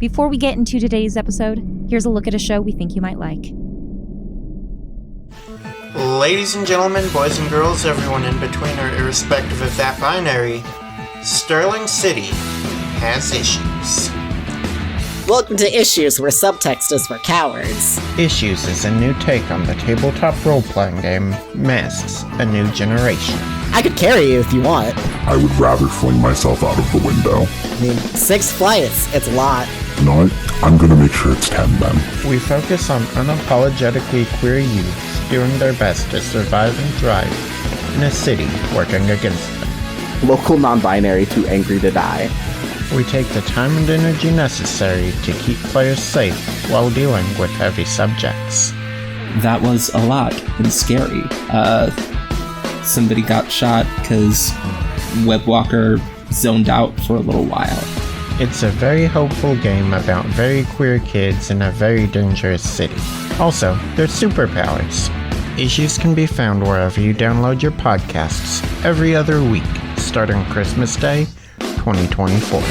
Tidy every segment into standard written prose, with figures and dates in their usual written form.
Before we get into today's episode, here's a look at a show we think you might like. Ladies and gentlemen, boys and girls, everyone in between or irrespective of that binary, Sterling City has issues. Welcome to Issues, where subtext is for cowards. Issues is a new take on the tabletop role-playing game, Masks, A New Generation. I could carry you if you want. I would rather fling myself out of the window. I mean, 6 flights, it's a lot. You know what? I'm gonna make sure it's 10 then. We focus on unapologetically queer youths doing their best to survive and thrive in a city working against them. Local non-binary too angry to die. We take the time and energy necessary to keep players safe while dealing with heavy subjects. That was a lot and scary. Somebody got shot because Webwalker zoned out for a little while. It's a very hopeful game about very queer kids in a very dangerous city. Also, there's superpowers. Issues can be found wherever you download your podcasts every other week, starting Christmas Day, 2024.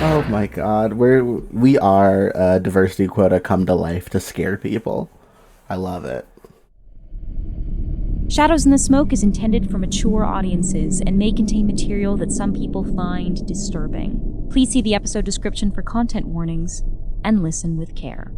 Oh my god, we are a diversity quota come to life to scare people. I love it. Shadows in the Smoke is intended for mature audiences and may contain material that some people find disturbing. Please see the episode description for content warnings and listen with care.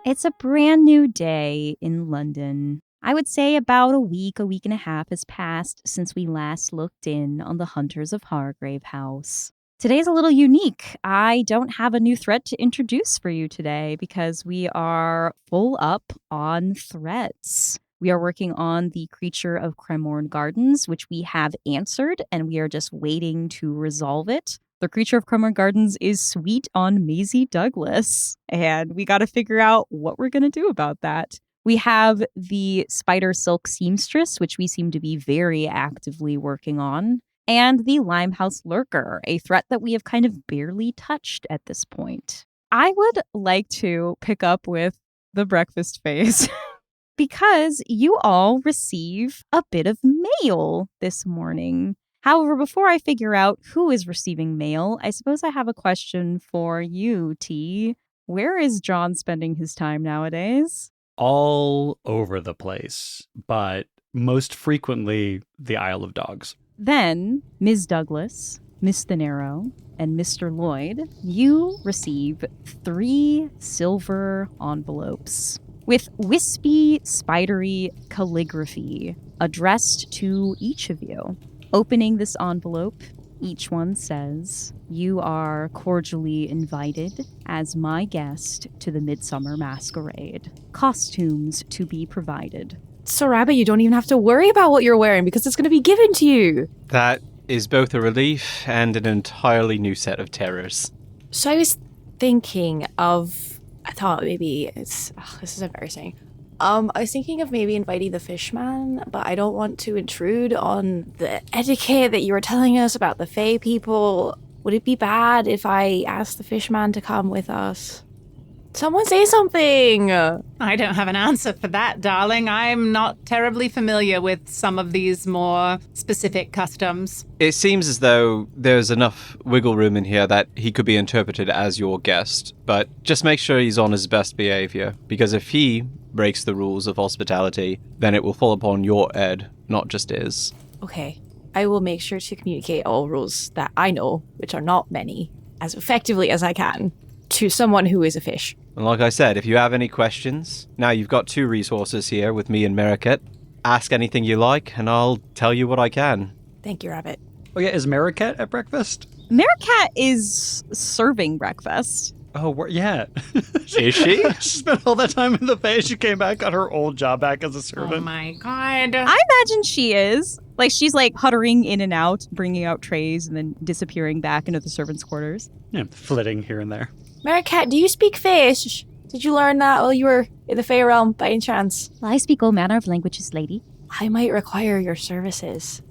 It's a brand new day in London. I would say about a week and a half has passed since we last looked in on the Hunters of Hargrave House. Today's a little unique. I don't have a new threat to introduce for you today because we are full up on threats. We are working on the Creature of Cremorne Gardens, which we have answered, and we are just waiting to resolve it. The Creature of Cremorne Gardens is sweet on Maisie Douglas, and we got to figure out what we're going to do about that. We have the Spider Silk Seamstress, which we seem to be very actively working on, and the Limehouse Lurker, a threat that we have kind of barely touched at this point. I would like to pick up with the breakfast phase because you all receive a bit of mail this morning. However, before I figure out who is receiving mail, I suppose I have a question for you, T. Where is John spending his time nowadays? All over the place, but most frequently the Isle of Dogs. Then, Ms. Douglas, Miss Thanero, and Mr. Lloyd, you receive 3 silver envelopes with wispy, spidery calligraphy addressed to each of you. Opening this envelope, each one says, "You are cordially invited as my guest to the Midsummer Masquerade. Costumes to be provided." So, Rabbi, you don't even have to worry about what you're wearing because it's going to be given to you. That is both a relief and an entirely new set of terrors. So I was thinking of, I thought maybe this is embarrassing. I was thinking of maybe inviting the fishman, but I don't want to intrude on the etiquette that you were telling us about the Fae people. Would it be bad if I asked the fishman to come with us? Someone say something! I don't have an answer for that, darling. I'm not terribly familiar with some of these more specific customs. It seems as though there's enough wiggle room in here that he could be interpreted as your guest, but just make sure he's on his best behavior, because if he breaks the rules of hospitality, then it will fall upon your Ed, not just his. Okay, I will make sure to communicate all rules that I know, which are not many, as effectively as I can, to someone who is a fish. And like I said, if you have any questions, now you've got 2 resources here with me and Merricket. Ask anything you like, and I'll tell you what I can. Thank you, Rabbit. Oh yeah, is Merricket at breakfast? Merricat is serving breakfast. Oh, yeah. Is she? She spent all that time in the Bay. She came back, got her old job back as a servant. Oh my god. I imagine she is. Like, she's like huttering in and out, bringing out trays, and then disappearing back into the servants' quarters. Yeah, flitting here and there. Merricat, do you speak fish? Did you learn that while you were in the Fey realm by any chance? Well, I speak all manner of languages, lady. I might require your services.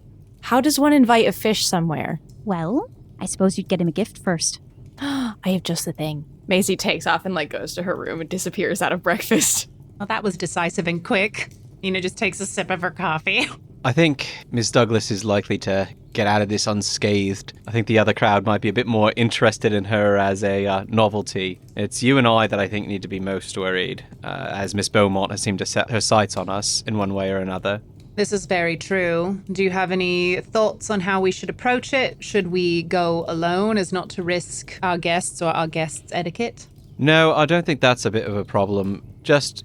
How does one invite a fish somewhere? Well, I suppose you'd get him a gift first. I have just the thing. Maisie takes off and goes to her room and disappears out of breakfast. Well, that was decisive and quick. Nina just takes a sip of her coffee. I think Miss Douglas is likely to get out of this unscathed. I think the other crowd might be a bit more interested in her as a novelty. It's you and I that I think need to be most worried, as Miss Beaumont has seemed to set her sights on us in one way or another. This is very true. Do you have any thoughts on how we should approach it? Should we go alone as not to risk our guests or our guests' etiquette? No, I don't think that's a bit of a problem. Just,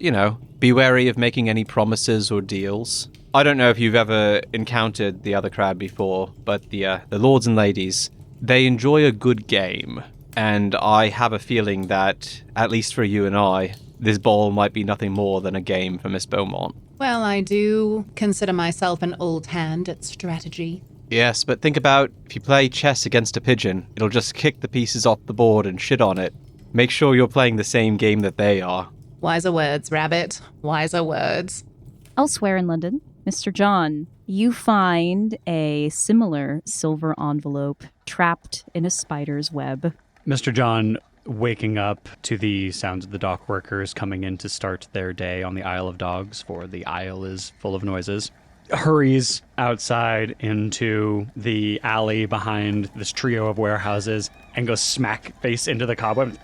be wary of making any promises or deals. I don't know if you've ever encountered the other crowd before, but the lords and ladies, they enjoy a good game. And I have a feeling that, at least for you and I, this ball might be nothing more than a game for Miss Beaumont. Well, I do consider myself an old hand at strategy. Yes, but think about if you play chess against a pigeon, it'll just kick the pieces off the board and shit on it. Make sure you're playing the same game that they are. Wiser words, Rabbit. Wiser words. Elsewhere in London, Mr. John, you find a similar silver envelope trapped in a spider's web. Mr. John, waking up to the sounds of the dock workers coming in to start their day on the Isle of Dogs, for the Isle is full of noises, hurries outside into the alley behind this trio of warehouses and goes smack face into the cobweb.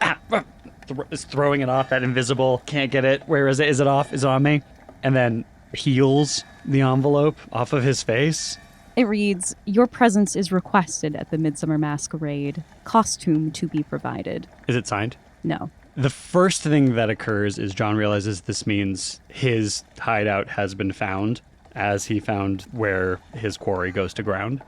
Is throwing it off, that invisible, can't get it. Where is it? Is it off? Is it on me? And then peels the envelope off of his face. It reads, "Your presence is requested at the Midsummer Masquerade. Costume to be provided." Is it signed? No. The first thing that occurs is John realizes this means his hideout has been found, as he found where his quarry goes to ground.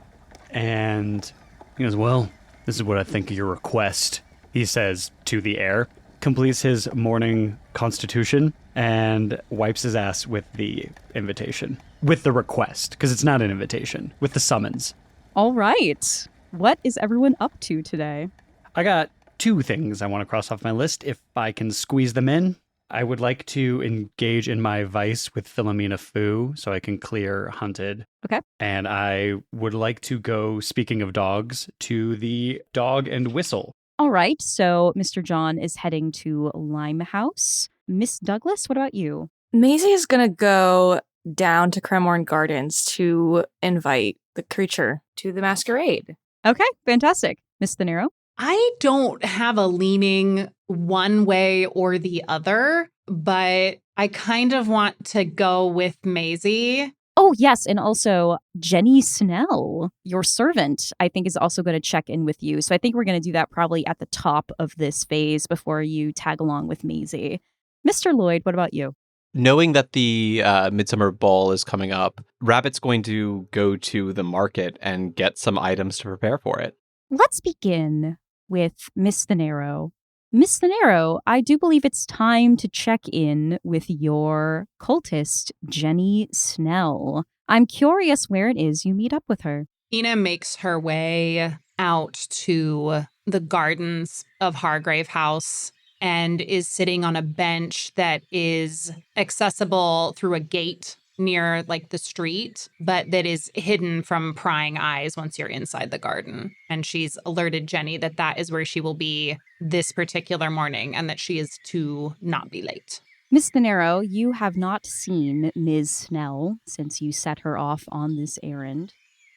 And he goes, "Well, this is what I think of your request," he says to the air, completes his morning constitution, and wipes his ass with the invitation. With the request, because it's not an invitation. With the summons. All right. What is everyone up to today? I got 2 things I want to cross off my list. If I can squeeze them in, I would like to engage in my vice with Philomena Fu so I can clear Hunted. Okay. And I would like to go, speaking of dogs, to the Dog and Whistle. All right. So Mr. John is heading to Limehouse. Miss Douglas, what about you? Maisie is going to go down to Cremorne Gardens to invite the creature to the masquerade. Okay, fantastic. Miss Thanero? I don't have a leaning one way or the other, but I kind of want to go with Maisie. Oh, yes. And also Jenny Snell, your servant, I think is also going to check in with you. So I think we're going to do that probably at the top of this phase before you tag along with Maisie. Mr. Lloyd, what about you? Knowing that the Midsummer Ball is coming up, Rabbit's going to go to the market and get some items to prepare for it. Let's begin with Miss Thanero. Miss Thanero, I do believe it's time to check in with your cultist, Jenny Snell. I'm curious where it is you meet up with her. Ina makes her way out to the gardens of Hargrave House and is sitting on a bench that is accessible through a gate near like the street, but that is hidden from prying eyes once you're inside the garden. And she's alerted Jenny that that is where she will be this particular morning and that she is to not be late. Miss Thanero, you have not seen Ms. Snell since you set her off on this errand,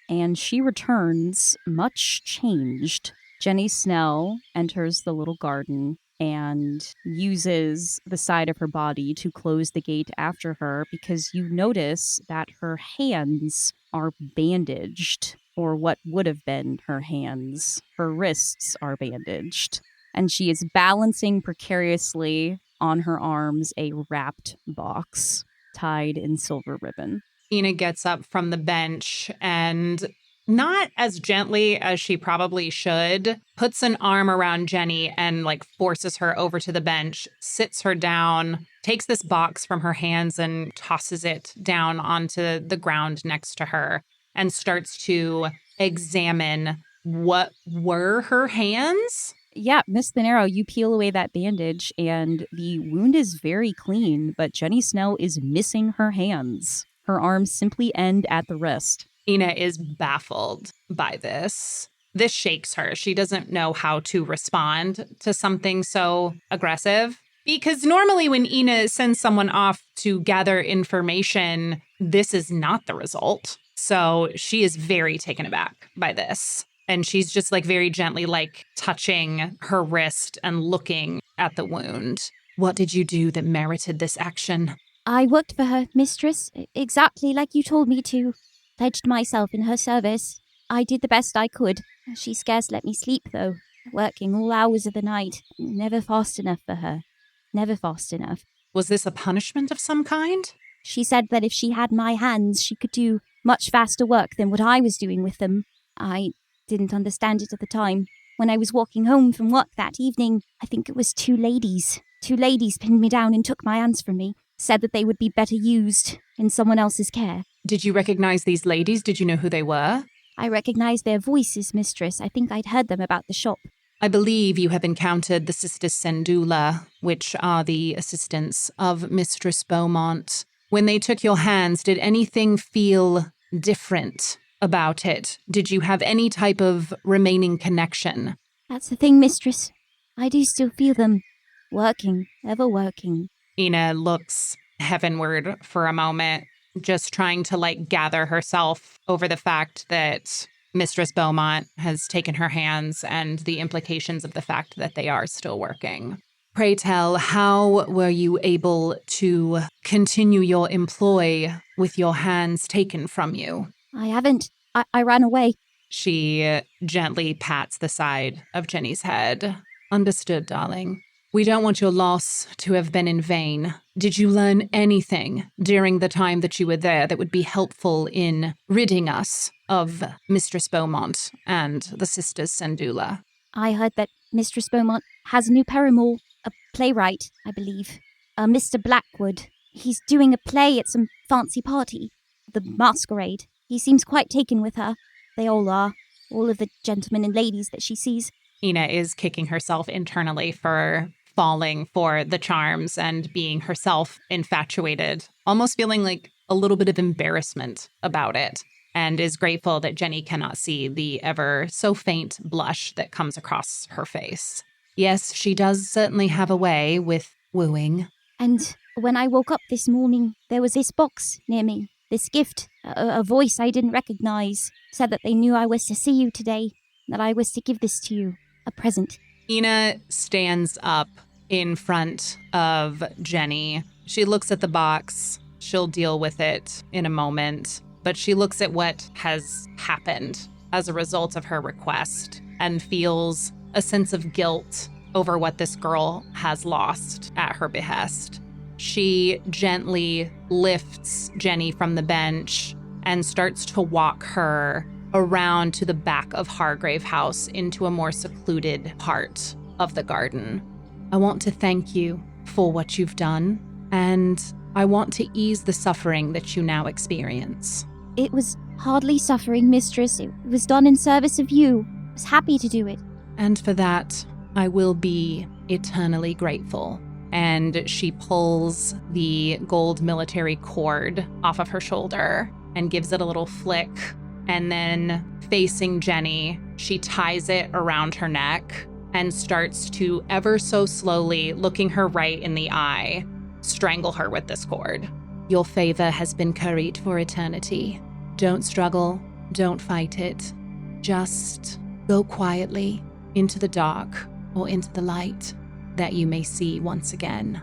and she returns much changed. Jenny Snell enters the little garden and uses the side of her body to close the gate after her because you notice that her hands are bandaged, or what would have been her hands. Her wrists are bandaged, and she is balancing precariously on her arms a wrapped box tied in silver ribbon. Ina gets up from the bench and, not as gently as she probably should, puts an arm around Jenny and like forces her over to the bench, sits her down, takes this box from her hands and tosses it down onto the ground next to her and starts to examine what were her hands. Yeah, Miss Thanero, you peel away that bandage and the wound is very clean, but Jenny Snell is missing her hands. Her arms simply end at the wrist. Ina is baffled by this. This shakes her. She doesn't know how to respond to something so aggressive. Because normally when Ina sends someone off to gather information, this is not the result. So she is very taken aback by this. And she's just like very gently like touching her wrist and looking at the wound. What did you do that merited this action? I worked for her, mistress, exactly like you told me to. Pledged myself in her service. I did the best I could. She scarce let me sleep, though. Working all hours of the night. Never fast enough for her. Never fast enough. Was this a punishment of some kind? She said that if she had my hands, she could do much faster work than what I was doing with them. I didn't understand it at the time. When I was walking home from work that evening, I think it was two ladies. Two ladies pinned me down and took my hands from me. Said that they would be better used in someone else's care. Did you recognize these ladies? Did you know who they were? I recognized their voices, mistress. I think I'd heard them about the shop. I believe you have encountered the Sisters Sendula, which are the assistants of Mistress Beaumont. When they took your hands, did anything feel different about it? Did you have any type of remaining connection? That's the thing, mistress. I do still feel them. Working, ever working. Ina looks heavenward for a moment, just trying to like gather herself over the fact that Mistress Beaumont has taken her hands and the implications of the fact that they are still working. Pray tell, how were you able to continue your employ with your hands taken from you? I haven't. I ran away. She gently pats the side of Jenny's head. Understood, darling. We don't want your loss to have been in vain. Did you learn anything during the time that you were there that would be helpful in ridding us of Mistress Beaumont and the Sisters Sendula? I heard that Mistress Beaumont has a new paramour, a playwright, I believe. Mr. Blackwood. He's doing a play at some fancy party. The masquerade. He seems quite taken with her. They all are. All of the gentlemen and ladies that she sees. Ina is kicking herself internally for falling for the charms and being herself infatuated, almost feeling like a little bit of embarrassment about it, and is grateful that Jenny cannot see the ever so faint blush that comes across her face. Yes, she does certainly have a way with wooing. And when I woke up this morning, there was this box near me, this gift, a voice I didn't recognize, said that they knew I was to see you today, that I was to give this to you, a present. Ina stands up in front of Jenny. She looks at the box. She'll deal with it in a moment, but she looks at what has happened as a result of her request and feels a sense of guilt over what this girl has lost at her behest. She gently lifts Jenny from the bench and starts to walk her around to the back of Hargrave House into a more secluded part of the garden. I want to thank you for what you've done, and I want to ease the suffering that you now experience. It was hardly suffering, mistress. It was done in service of you. I was happy to do it. And for that, I will be eternally grateful. and she pulls the gold military cord off of her shoulder and gives it a little flick. And then facing Jenny, she ties it around her neck and starts to ever so slowly, looking her right in the eye, strangle her with this cord. Your favor has been curried for eternity. Don't struggle. Don't fight it. Just go quietly into the dark or into the light that you may see once again.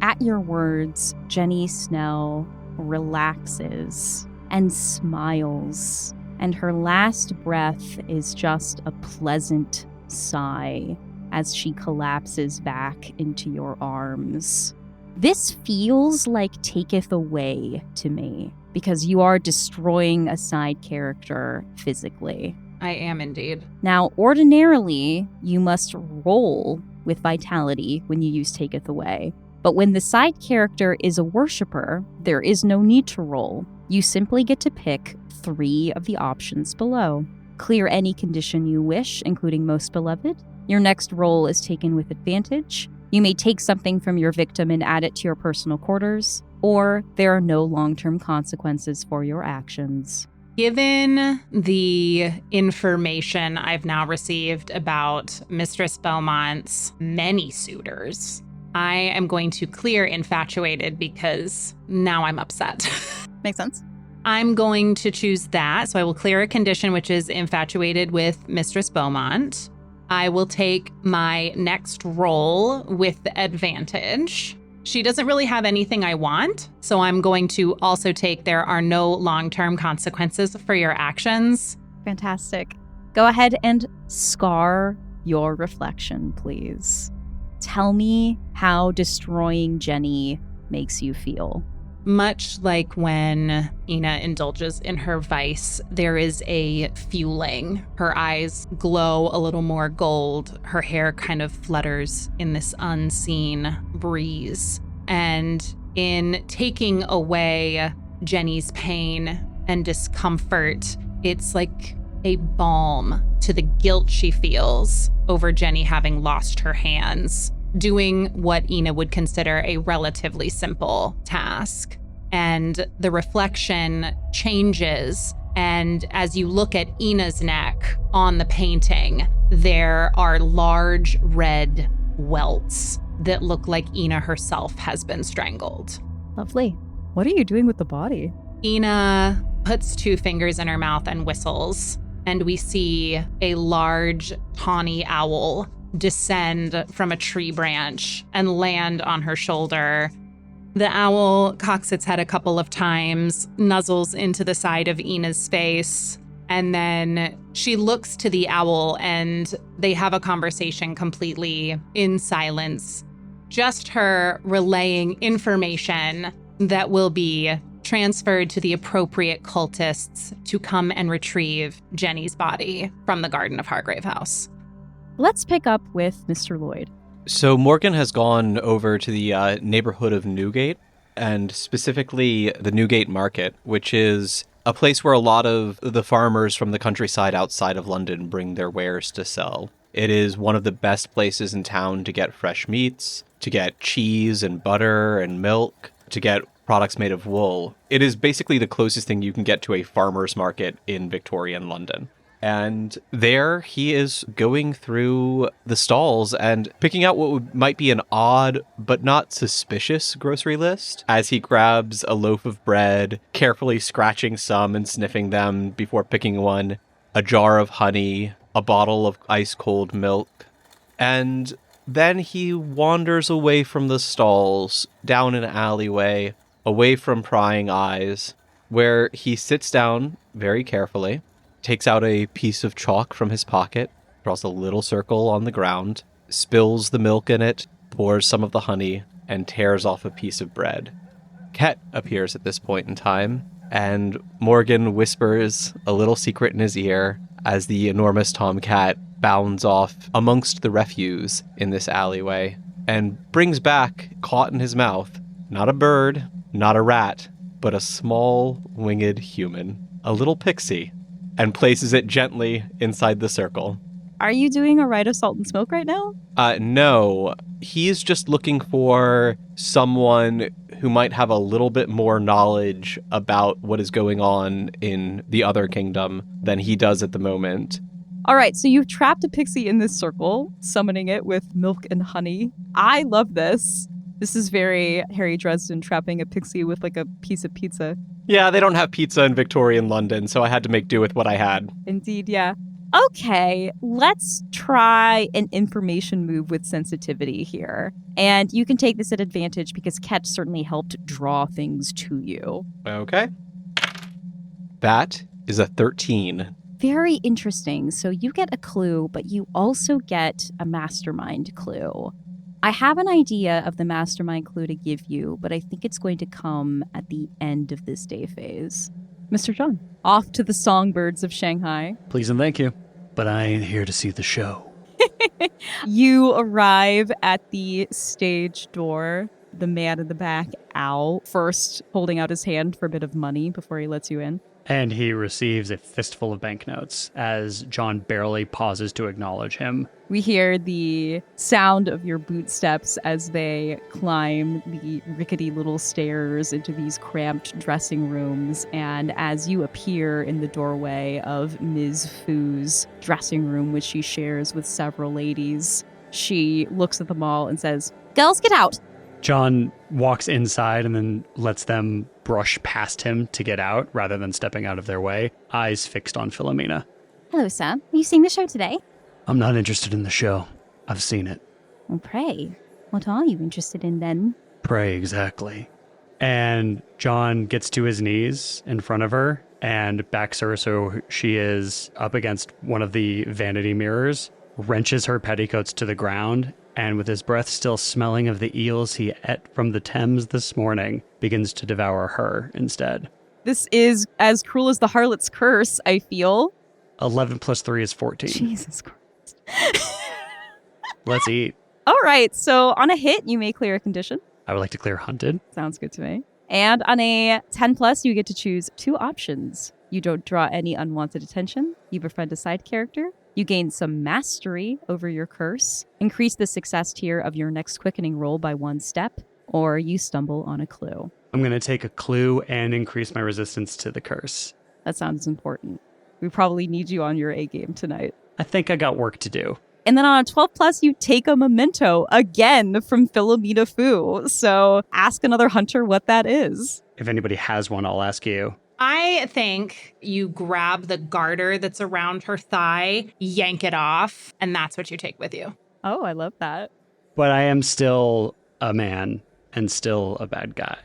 At your words, Jenny Snell relaxes and smiles, and her last breath is just a pleasant sigh as she collapses back into your arms. This feels like taketh away to me, because you are destroying a side character physically. I am indeed. Now, ordinarily, you must roll with vitality when you use taketh away. But when the side character is a worshiper, there is no need to roll. You simply get to pick 3 of the options below. Clear any condition you wish, including most beloved. Your next roll is taken with advantage. You may take something from your victim and add it to your personal quarters, or there are no long-term consequences for your actions. Given the information I've now received about Mistress Beaumont's many suitors, I am going to clear infatuated because now I'm upset. Makes sense. I'm going to choose that. So I will clear a condition, which is infatuated with Mistress Beaumont. I will take my next roll with advantage. She doesn't really have anything I want, so I'm going to also take there are no long-term consequences for your actions. Fantastic. Go ahead and scar your reflection, please. Tell me how destroying Jenny makes you feel. Much like when Ina indulges in her vice, there is a fueling. Her eyes glow a little more gold. Her hair kind of flutters in this unseen breeze. And in taking away Jenny's pain and discomfort, it's like a balm to the guilt she feels over Jenny having lost her hands, doing what Ina would consider a relatively simple task. And the reflection changes, and as you look at Ina's neck on the painting, there are large red welts that look like Ina herself has been strangled. Lovely. What are you doing with the body? Ina puts 2 fingers in her mouth and whistles, and we see a large tawny owl descend from a tree branch and land on her shoulder. The owl cocks its head a couple of times, nuzzles into the side of Ina's face, and then she looks to the owl and they have a conversation completely in silence. Just her relaying information that will be transferred to the appropriate cultists to come and retrieve Jenny's body from the Garden of Hargrave House. Let's pick up with Mr. Lloyd. So Morgan has gone over to the neighborhood of Newgate, and specifically the Newgate Market, which is a place where a lot of the farmers from the countryside outside of London bring their wares to sell. It is one of the best places in town to get fresh meats, to get cheese and butter and milk, to get products made of wool. It is basically the closest thing you can get to a farmer's market in Victorian London. And there he is going through the stalls and picking out what might be an odd but not suspicious grocery list as he grabs a loaf of bread, carefully scratching some and sniffing them before picking one, a jar of honey, a bottle of ice-cold milk. And then he wanders away from the stalls, down an alleyway, away from prying eyes, where he sits down very carefully, takes out a piece of chalk from his pocket, draws a little circle on the ground, spills the milk in it, pours some of the honey, and tears off a piece of bread. Ket appears at this point in time, and Morgan whispers a little secret in his ear as the enormous tomcat bounds off amongst the refuse in this alleyway, and brings back, caught in his mouth, not a bird, not a rat, but a small winged human, a little pixie, and places it gently inside the circle. Are you doing a rite of salt and smoke right now? No. He's just looking for someone who might have a little bit more knowledge about what is going on in the other kingdom than he does at the moment. All right, so you've trapped a pixie in this circle, summoning it with milk and honey. I love this. This is very Harry Dresden trapping a pixie with like a piece of pizza. Yeah, they don't have pizza in Victorian London, so I had to make do with what I had. Indeed, yeah. Okay, let's try an information move with sensitivity here. And you can take this at advantage because Ketch certainly helped draw things to you. Okay. That is a 13. Very interesting. So you get a clue, but you also get a mastermind clue. I have an idea of the mastermind clue to give you, but I think it's going to come at the end of this day phase. Mr. John, off to the songbirds of Shanghai. Please and thank you. But I ain't here to see the show. You arrive at the stage door. The man in the back, Al, first holding out his hand for a bit of money before he lets you in. And he receives a fistful of banknotes as John barely pauses to acknowledge him. We hear the sound of your bootsteps as they climb the rickety little stairs into these cramped dressing rooms. And as you appear in the doorway of Ms. Fu's dressing room, which she shares with several ladies, she looks at them all and says, "Girls, get out!" John walks inside and then lets them brush past him to get out rather than stepping out of their way, eyes fixed on Philomena. Hello, sir. Are you seeing the show today? I'm not interested in the show. I've seen it. Well, pray. What are you interested in then? Pray, exactly. And John gets to his knees in front of her and backs her so she is up against one of the vanity mirrors, wrenches her petticoats to the ground, and with his breath still smelling of the eels he ate from the Thames this morning, begins to devour her instead. This is as cruel as the harlot's curse, I feel. 11 plus 3 is 14. Jesus Christ. Let's eat. All right, so on a hit, you may clear a condition. I would like to clear hunted. Sounds good to me. And on a 10 plus, you get to choose 2 options. You don't draw any unwanted attention. You befriend a side character. You gain some mastery over your curse, increase the success tier of your next quickening roll by 1 step, or you stumble on a clue. I'm going to take a clue and increase my resistance to the curse. That sounds important. We probably need you on your A game tonight. I think I got work to do. And then on a 12 plus, you take a memento again from Philomena Fu. So ask another hunter what that is. If anybody has one, I'll ask you. I think you grab the garter that's around her thigh, yank it off, and that's what you take with you. Oh, I love that. But I am still a man and still a bad guy.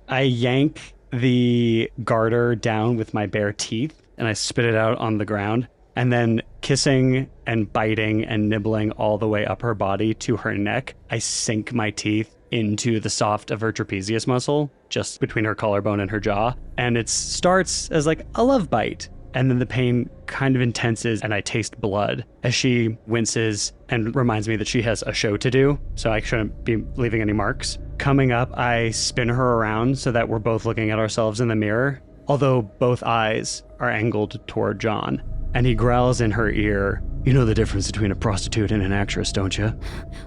I yank the garter down with my bare teeth and I spit it out on the ground. And then kissing and biting and nibbling all the way up her body to her neck, I sink my teeth into the soft of her trapezius muscle, just between her collarbone and her jaw. And it starts as like a love bite. And then the pain kind of intenses and I taste blood as she winces and reminds me that she has a show to do. So I shouldn't be leaving any marks. Coming up, I spin her around so that we're both looking at ourselves in the mirror, although both eyes are angled toward John. And he growls in her ear, "You know the difference between a prostitute and an actress, don't you?"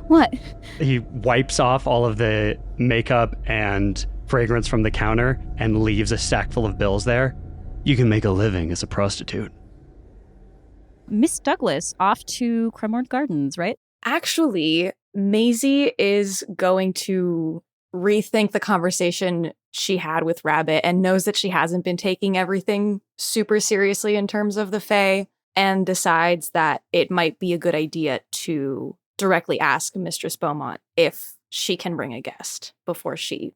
What? He wipes off all of the makeup and fragrance from the counter and leaves a stack full of bills there. "You can make a living as a prostitute." Miss Douglas, off to Cremorne Gardens, right? Actually, Maisie is going to rethink the conversation she had with Rabbit and knows that she hasn't been taking everything super seriously in terms of the Fae, and decides that it might be a good idea to directly ask Mistress Beaumont if she can bring a guest before she,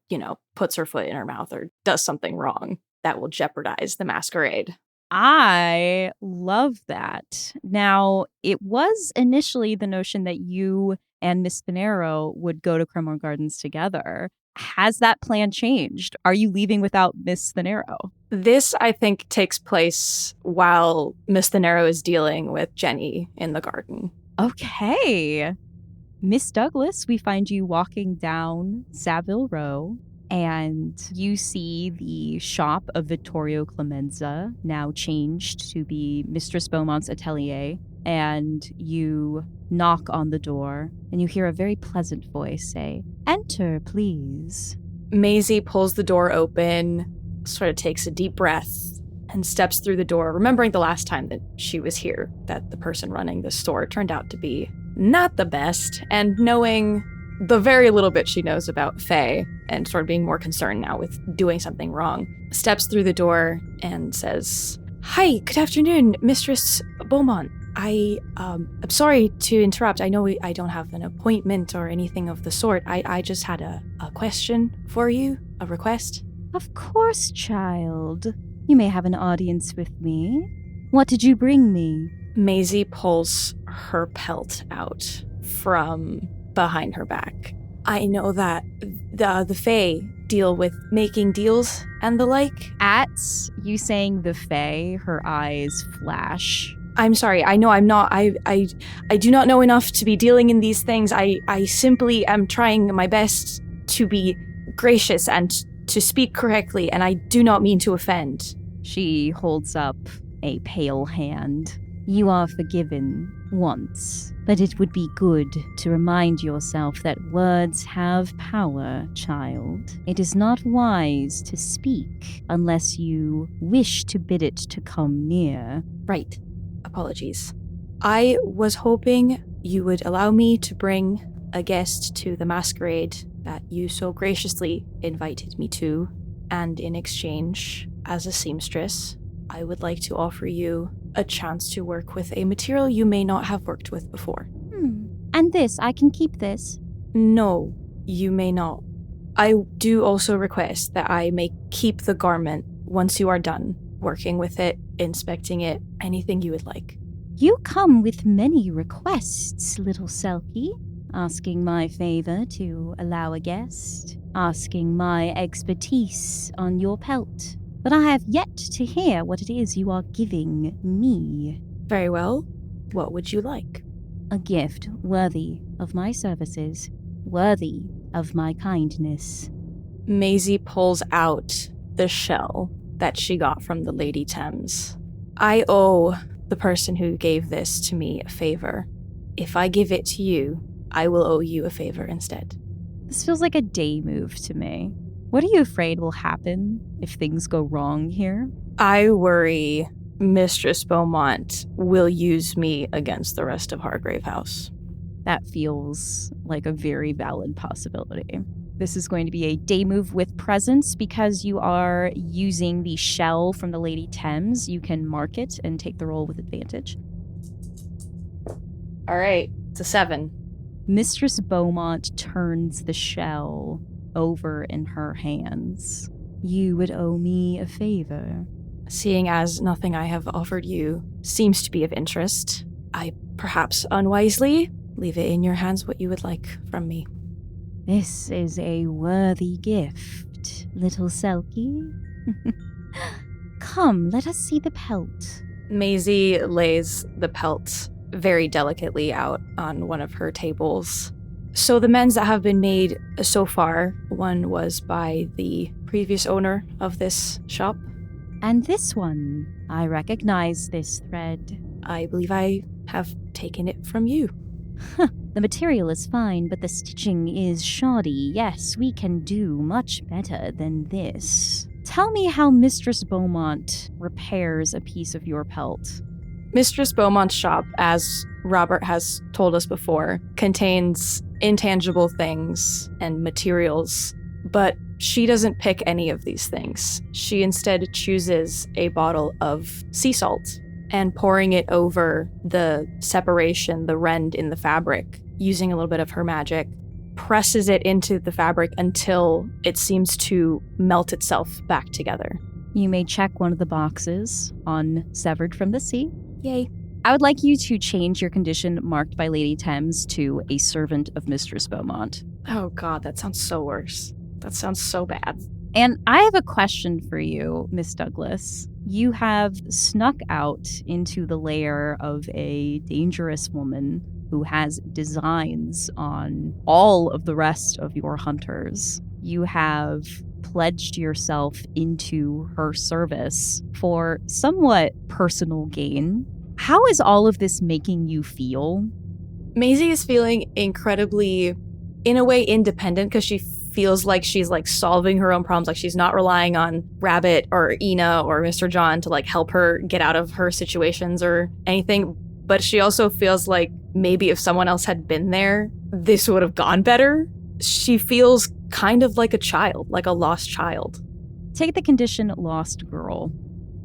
puts her foot in her mouth or does something wrong that will jeopardize the masquerade. I love that. Now, it was initially the notion that you and Miss Thanero would go to Cremorne Gardens together. Has that plan changed? Are you leaving without Miss Thanero? This, I think, takes place while Miss Thanero is dealing with Jenny in the garden. Okay. Miss Douglas, we find you walking down Saville Row, and you see the shop of Vittorio Clemenza, now changed to be Mistress Beaumont's atelier. and you knock on the door, and you hear a very pleasant voice say, "Enter, please." Maisie pulls the door open, sort of takes a deep breath, and steps through the door, remembering the last time that she was here, that the person running the store turned out to be not the best, and knowing the very little bit she knows about Faye, and sort of being more concerned now with doing something wrong, steps through the door and says, "Hi, good afternoon, Mistress Beaumont. I'm sorry to interrupt. I know I don't have an appointment or anything of the sort. I just had a question for you, a request." "Of course, child. You may have an audience with me. What did you bring me?" Maisie pulls her pelt out from behind her back. "I know that the Fae deal with making deals and the like." At you saying the Fae, her eyes flash. "I'm sorry, I know I'm not, I do not know enough to be dealing in these things. I simply am trying my best to be gracious and to speak correctly, and I do not mean to offend." She holds up a pale hand. "You are forgiven once, but it would be good to remind yourself that words have power, child. It is not wise to speak unless you wish to bid it to come near." "Right. Apologies. I was hoping you would allow me to bring a guest to the masquerade that you so graciously invited me to, and in exchange, as a seamstress, I would like to offer you a chance to work with a material you may not have worked with before." And this, I can keep this? "No, you may not. I do also request that I may keep the garment once you are done working with it, inspecting it, anything you would like." You come with many requests, little Selkie. Asking my favor to allow a guest. Asking my expertise on your pelt. But I have yet to hear what it is you are giving me. "Very well. What would you like?" "A gift worthy of my services, worthy of my kindness." Maisie pulls out the shell that she got from the Lady Thames. "I owe the person who gave this to me a favor. If I give it to you, I will owe you a favor instead." This feels like a day move to me. What are you afraid will happen if things go wrong here? "I worry Mistress Beaumont will use me against the rest of Hargrave House." That feels like a very valid possibility. This is going to be a day move with presence because you are using the shell from the Lady Thames. You can mark it and take the roll with advantage. All right, it's a 7. Mistress Beaumont turns the shell over in her hands. "You would owe me a favor." "Seeing as nothing I have offered you seems to be of interest, I perhaps unwisely leave it in your hands what you would like from me." "This is a worthy gift, little Selkie." "Come, let us see the pelt." Maisie lays the pelt very delicately out on one of her tables. "So the men's that have been made so far, one was by the previous owner of this shop." "And this one, I recognize this thread." "I believe I have taken it from you." "The material is fine, but the stitching is shoddy. Yes, we can do much better than this. Tell me how Mistress Beaumont repairs a piece of your pelt." Mistress Beaumont's shop, as Robert has told us before, contains intangible things and materials, but she doesn't pick any of these things. She instead chooses a bottle of sea salt and pouring it over the separation, the rend in the fabric, using a little bit of her magic, presses it into the fabric until it seems to melt itself back together. You may check one of the boxes on Severed from the Sea. Yay. I would like you to change your condition marked by Lady Thames to a servant of Mistress Beaumont. Oh god, that sounds so worse. That sounds so bad. And I have a question for you, Miss Douglas. You have snuck out into the lair of a dangerous woman who has designs on all of the rest of your hunters. You have pledged yourself into her service for somewhat personal gain. How is all of this making you feel? Maisie is feeling incredibly, in a way, independent because she feels like she's like solving her own problems. Like she's not relying on Rabbit or Ina or Mr. John to like help her get out of her situations or anything. But she also feels like maybe if someone else had been there, this would have gone better. She feels kind of like a child, like a lost child. Take the condition lost girl.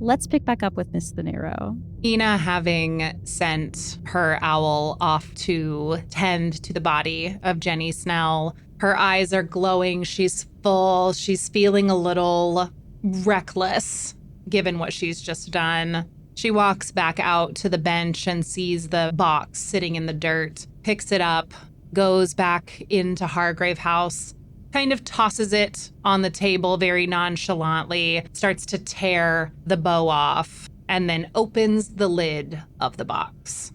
Let's pick back up with Miss Thanero. Ina, having sent her owl off to tend to the body of Jenny Snell, her eyes are glowing. She's full. She's feeling a little reckless, given what she's just done. She walks back out to the bench and sees the box sitting in the dirt, picks it up, goes back into Hargrave House, kind of tosses it on the table very nonchalantly, starts to tear the bow off, and then opens the lid of the box.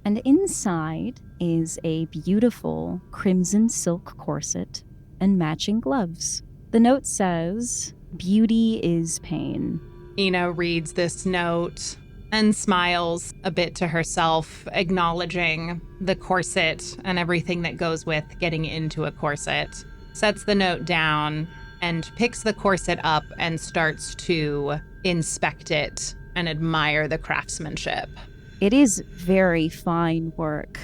And inside is a beautiful crimson silk corset and matching gloves. The note says, "Beauty is pain." Ina reads this note and smiles a bit to herself, acknowledging the corset and everything that goes with getting into a corset. Sets the note down and picks the corset up and starts to inspect it and admire the craftsmanship. It is very fine work,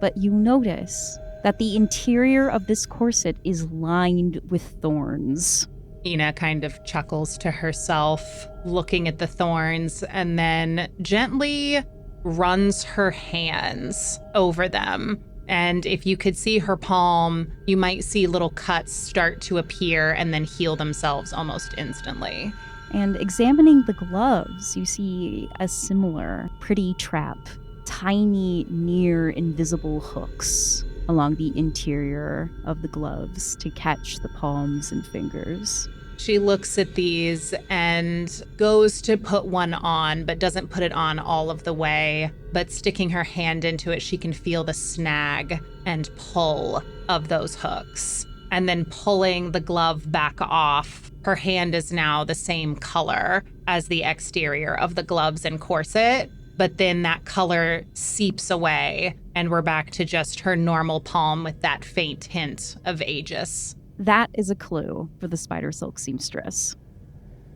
but you notice that the interior of this corset is lined with thorns. Ina kind of chuckles to herself, looking at the thorns, and then gently runs her hands over them. And if you could see her palm, you might see little cuts start to appear and then heal themselves almost instantly. And examining the gloves, you see a similar pretty trap. Tiny, near invisible hooks along the interior of the gloves to catch the palms and fingers. She looks at these and goes to put one on, but doesn't put it on all of the way. But sticking her hand into it, she can feel the snag and pull of those hooks. And then pulling the glove back off, her hand is now the same color as the exterior of the gloves and corset. But then that color seeps away, and we're back to just her normal palm with that faint hint of Aegis. That is a clue for the Spider Silk Seamstress.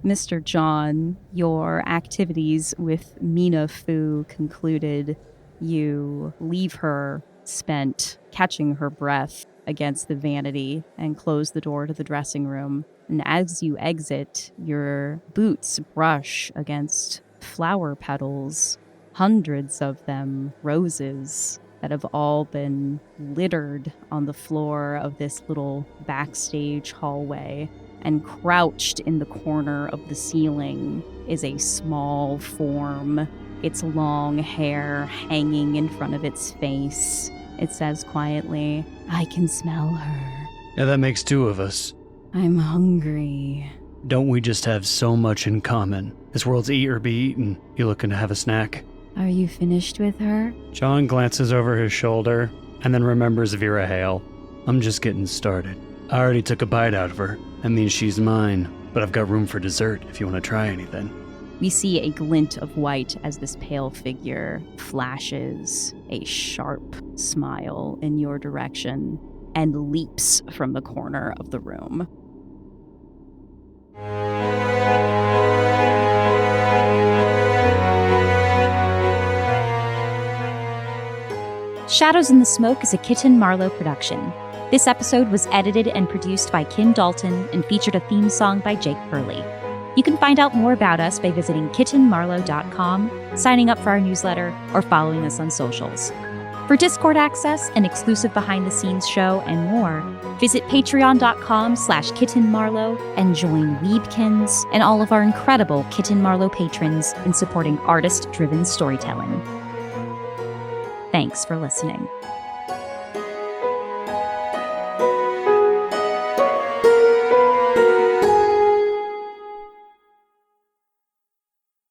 Mr. John, your activities with Mina Fu concluded. You leave her spent, catching her breath against the vanity, and close the door to the dressing room. And as you exit, your boots brush against flower petals, hundreds of them, roses, that have all been littered on the floor of this little backstage hallway. And crouched in the corner of the ceiling is a small form, its long hair hanging in front of its face. It says quietly, "I can smell her." Yeah, that makes two of us. "I'm hungry." Don't we just have so much in common? This world's eat or be eaten. You looking to have a snack? "Are you finished with her?" John glances over his shoulder and then remembers Vera Hale. "I'm just getting started. I already took a bite out of her. That means she's mine, but I've got room for dessert if you want to try anything." We see a glint of white as this pale figure flashes a sharp smile in your direction and leaps from the corner of the room. Shadows in the Smoke is a Kitten Marlowe production. This episode was edited and produced by Kim Dalton and featured a theme song by Jake Pierle. You can find out more about us by visiting kittenmarlowe.com, signing up for our newsletter, or following us on socials. For Discord access, an exclusive behind-the-scenes show, and more, visit patreon.com/kittenmarlowe and join Weebkins and all of our incredible Kitten Marlowe patrons in supporting artist-driven storytelling. Thanks for listening.